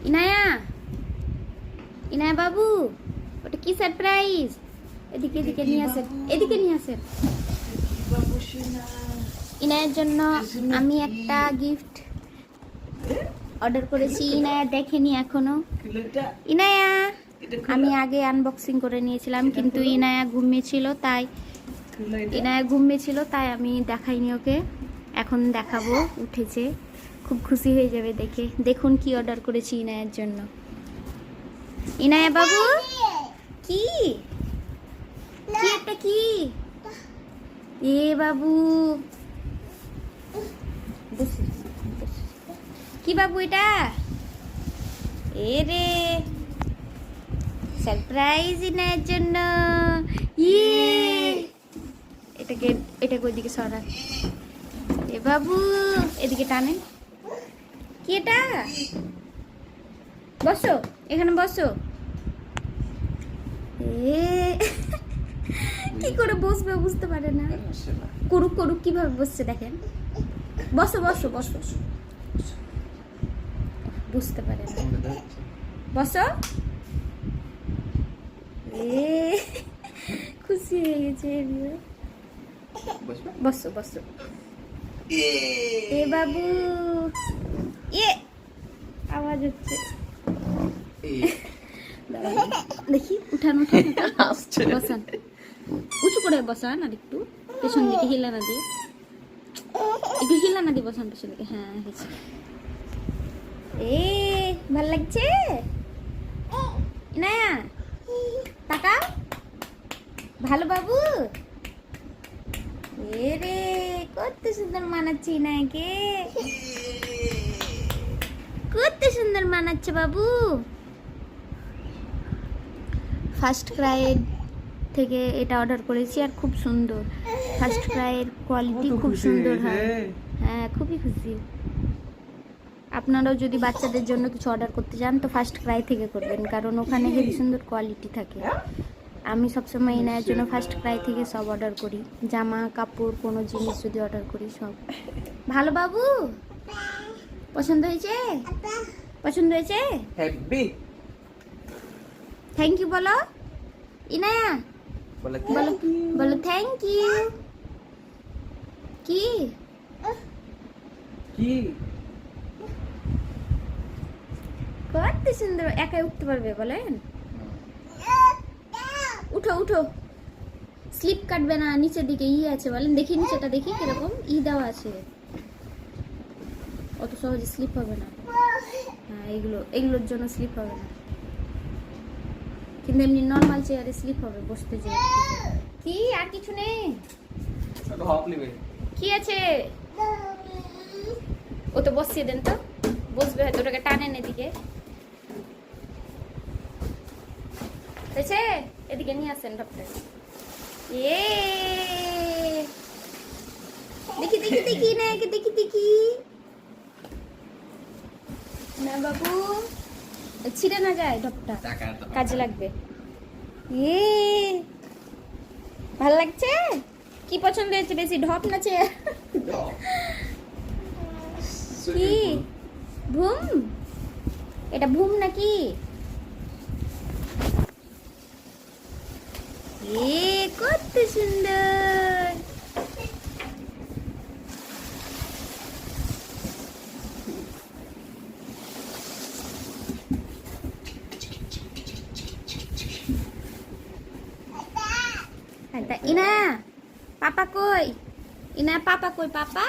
ইনায়া, ইনায়া বাবু, ওটা কি সারপ্রাইজ? এদিকে এদিকে নিয়ে আসেন, এদিকে নিয়ে আসেন। ইনায়ের জন্য আমি একটা গিফট অর্ডার করেছি। ইনায়া দেখেনি এখনো। ইনায়া, আমি আগে আনবক্সিং করে নিয়েছিলাম, কিন্তু ইনায়া ঘুমিয়েছিল তাই আমি দেখাইনি ওকে। এখন দেখাবো, উঠেছে, খুব খুশি হয়ে যাবে দেখে। দেখুন কি অর্ডার করেছি ইনায়ার জন্য। ইনায়া বাবু, কি কি একটা কি? এ বাবু, কি বাবু এটা? এ রে, সারপ্রাইজ ইনায়ের জন্য। এটাকে ওইদিকে সরা। এ বাবু, এদিকে টানেন। কি এটা? বসো, এখানে বসো। কি করে বসবে বুঝতে পারে না। করুক করুক, কিভাবে বসছে দেখেন। বসো বসো বসো, বুঝতে পারে না। বসো। খুশি হয়ে গেছে। বসো বসো। এ বাবু, আওয়াজ হচ্ছে। দেখি, উঠান উঠান, বসান, উঁচু করে বসান, আর একটু পেছন দিকে হিলানা দিয়ে, একটু হিলানা দিয়ে বসান পেছন দিকে। হ্যাঁ, হয়েছে। ভাল লাগছে না? টাকা ভালো বাবু। রে, কত সুন্দর মানাচ্ছে নাকি, কত সুন্দর মানাচ্ছে বাবু। ফার্স্ট ক্রাই থেকে এটা অর্ডার করেছি, আর খুব সুন্দর। ফার্স্ট ক্রাইয়ের কোয়ালিটি খুব সুন্দর হয়। হ্যাঁ, খুবই খুশি। আপনারাও যদি বাচ্চাদের জন্য কিছু অর্ডার করতে চান তো ফার্স্ট ক্রাই থেকে করবেন, কারণ ওখানে হেবি সুন্দর কোয়ালিটি থাকে। আমি সবসময় এনার জন্য ফার্স্ট ক্রাই থেকে সব অর্ডার করি। জামা কাপড়, কোনো জিনিস যদি অর্ডার করি সব ভালো। বাবু, পছন্দ হয়েছে? পছন্দ হয়েছে? থ্যাংক ইউ বলো ইনায়া, বলো বলো থ্যাংক ইউ। কি কি কত সুন্দর, একাই উঠতে পারবে বলেন? উঠো উঠো, স্লিপ কাটবে না। নিচের দিকে আছে বলেন, দেখি নিচেটা দেখি কিরকম দেওয়া আছে। অত সহজে স্লিপ হবে না। হ্যাঁ, এগুলোর জন্য স্লিপ হবে না, কিন্তু এমনি নর্মাল চেয়ারে স্লিপ হবে বসতে যে। কি আর কিছু নেই? কি আছে? ও তো বসিয়ে দেন তো, বসবে হয়তো। ওটাকে টানেন এদিকে, এদিকে নিয়ে আসেন ডক্টর। দেখি দেখি দেখি না, দেখি দেখি না বাবু, ছিঁড়ে না যায় ঢপটা, কাজে লাগবে। ভাল লাগছে? কি পছন্দ হয়েছে বেশি, ঢপ না চেয়ার? কি ভুম? এটা ভুম নাকি? কত সুন্দর। ইনা পাপা কই? ইনা পাপা কই? পাপা